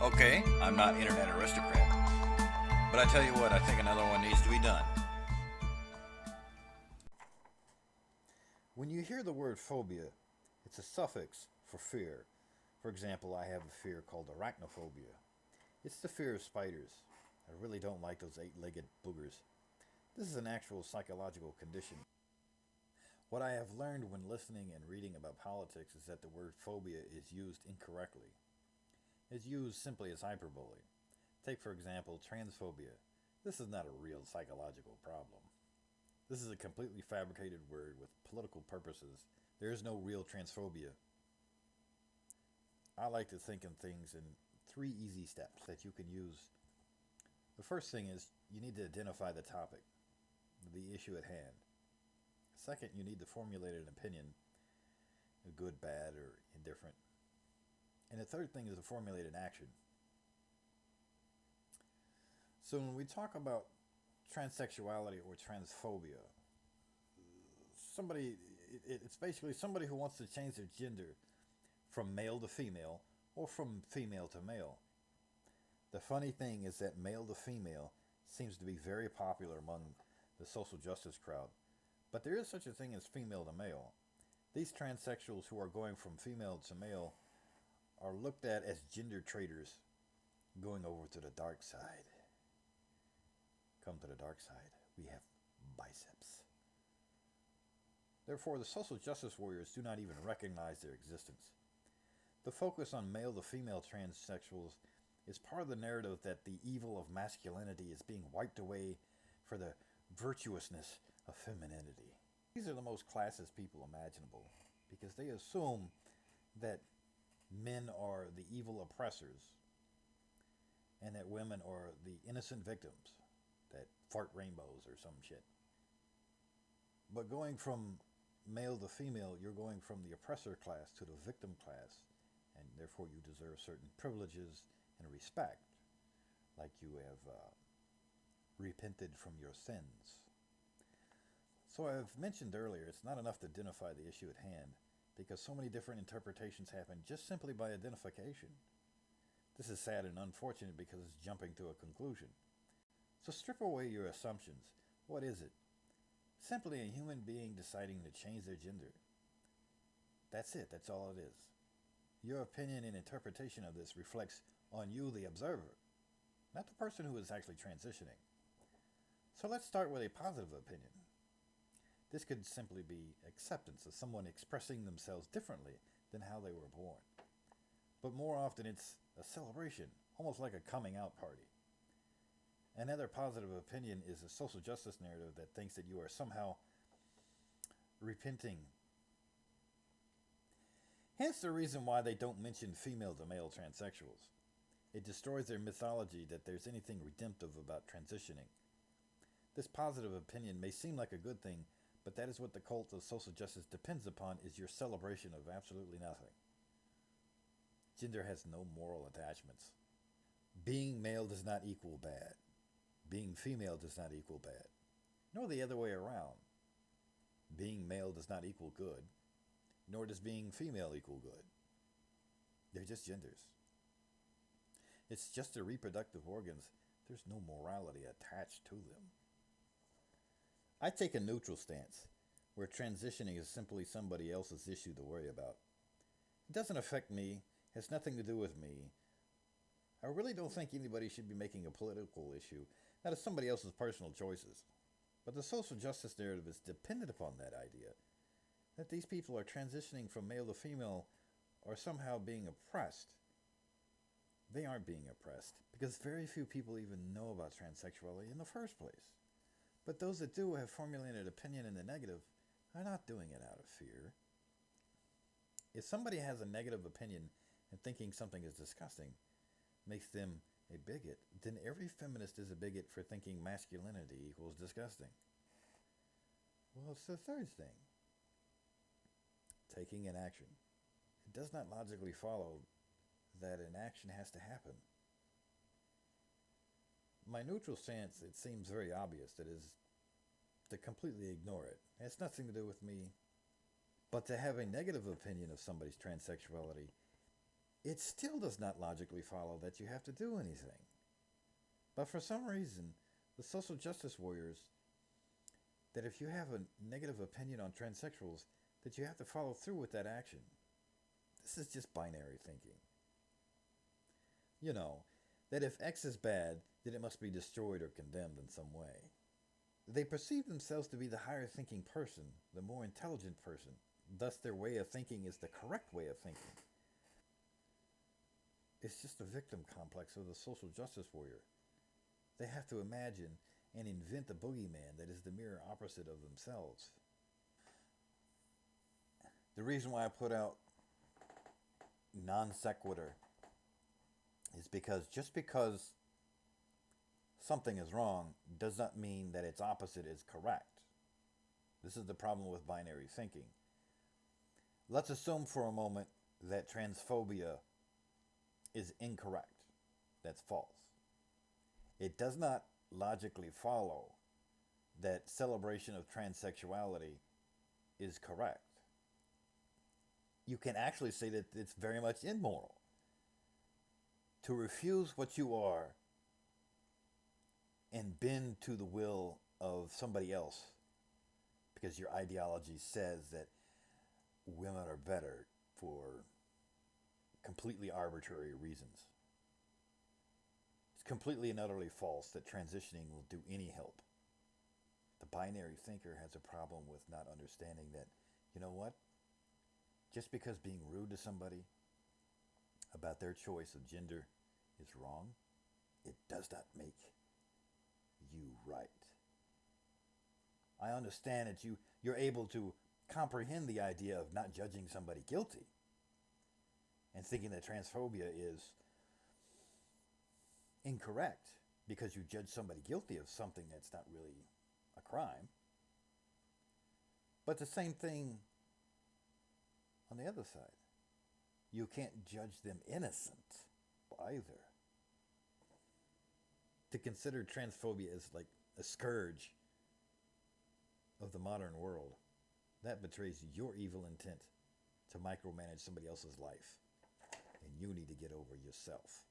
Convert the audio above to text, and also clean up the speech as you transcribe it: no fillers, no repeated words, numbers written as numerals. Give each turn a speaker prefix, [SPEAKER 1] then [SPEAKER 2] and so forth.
[SPEAKER 1] Okay, I'm not internet aristocrat, but I tell you what, I think another one needs to be done. When you hear the word phobia, it's a suffix for fear. For example, I have a fear called arachnophobia. It's the fear of spiders. I really don't like those eight-legged boogers. This is an actual psychological condition. What I have learned when listening and reading about politics is that the word phobia is used incorrectly. It's used simply as hyperbole. Take, for example, transphobia. This is not a real psychological problem. This is a completely fabricated word with political purposes. There is no real transphobia. I like to think in things in 3 easy steps that you can use. The first thing is you need to identify the topic, the issue at hand. Second, you need to formulate an opinion, good, bad, or indifferent. And the third thing is to formulate an action. So when we talk about transsexuality or transphobia, it's basically somebody who wants to change their gender from male to female or from female to male. The funny thing is that male to female seems to be very popular among the social justice crowd. But there is such a thing as female to male. These transsexuals who are going from female to male are looked at as gender traitors going over to the dark side. Come to the dark side. We have biceps. Therefore, the social justice warriors do not even recognize their existence. The focus on male to female transsexuals is part of the narrative that the evil of masculinity is being wiped away for the virtuousness of femininity. These are the most classist people imaginable because they assume that men are the evil oppressors and that women are the innocent victims that fart rainbows or some shit. But going from male to female, you're going from the oppressor class to the victim class, and therefore you deserve certain privileges and respect, like you have repented from your sins. So I've mentioned earlier, it's not enough to identify the issue at hand, because so many different interpretations happen just simply by identification. This is sad and unfortunate because it's jumping to a conclusion. So strip away your assumptions. What is it? Simply a human being deciding to change their gender. That's it. That's all it is. Your opinion and interpretation of this reflects on you, the observer, not the person who is actually transitioning. So let's start with a positive opinion. This could simply be acceptance of someone expressing themselves differently than how they were born. But more often it's a celebration, almost like a coming out party. Another positive opinion is a social justice narrative that thinks that you are somehow repenting. Hence the reason why they don't mention female to male transsexuals. It destroys their mythology that there's anything redemptive about transitioning. This positive opinion may seem like a good thing, but that is what the cult of social justice depends upon, is your celebration of absolutely nothing. Gender has no moral attachments. Being male does not equal bad. Being female does not equal bad. Nor the other way around. Being male does not equal good, nor does being female equal good. They're just genders. It's just their reproductive organs. There's no morality attached to them. I take a neutral stance, where transitioning is simply somebody else's issue to worry about. It doesn't affect me, has nothing to do with me. I really don't think anybody should be making a political issue out of somebody else's personal choices. But the social justice narrative is dependent upon that idea, that these people are transitioning from male to female or somehow being oppressed. They aren't being oppressed, because very few people even know about transsexuality in the first place. But those that do have formulated an opinion in the negative are not doing it out of fear. If somebody has a negative opinion and thinking something is disgusting makes them a bigot, then every feminist is a bigot for thinking masculinity equals disgusting. Well, it's the third thing. Taking an action. It does not logically follow that an action has to happen. My neutral stance, it seems very obvious, that is to completely ignore it. It has nothing to do with me. But to have a negative opinion of somebody's transsexuality it still does not logically follow that you have to do anything. But for some reason, the social justice warriors, that if you have a negative opinion on transsexuals, that you have to follow through with that action. This is just binary thinking. You know, that if X is bad, then it must be destroyed or condemned in some way. They perceive themselves to be the higher thinking person, the more intelligent person. Thus, their way of thinking is the correct way of thinking. It's just a victim complex of the social justice warrior. They have to imagine and invent a boogeyman that is the mirror opposite of themselves. The reason why I put out non sequitur is because just because something is wrong does not mean that its opposite is correct. This is the problem with binary thinking. Let's assume for a moment that transphobia is incorrect. That's false. It does not logically follow that celebration of transsexuality is correct. You can actually say that it's very much immoral. To refuse what you are and bend to the will of somebody else because your ideology says that women are better for completely arbitrary reasons. It's completely and utterly false that transitioning will do any help. The binary thinker has a problem with not understanding that, you know what? Just because being rude to somebody about their choice of gender is wrong, it does not make you right. I understand that you're able to comprehend the idea of not judging somebody guilty and thinking that transphobia is incorrect because you judge somebody guilty of something that's not really a crime. But the same thing on the other side. You can't judge them innocent either. To consider transphobia as like a scourge of the modern world, that betrays your evil intent to micromanage somebody else's life. And you need to get over yourself.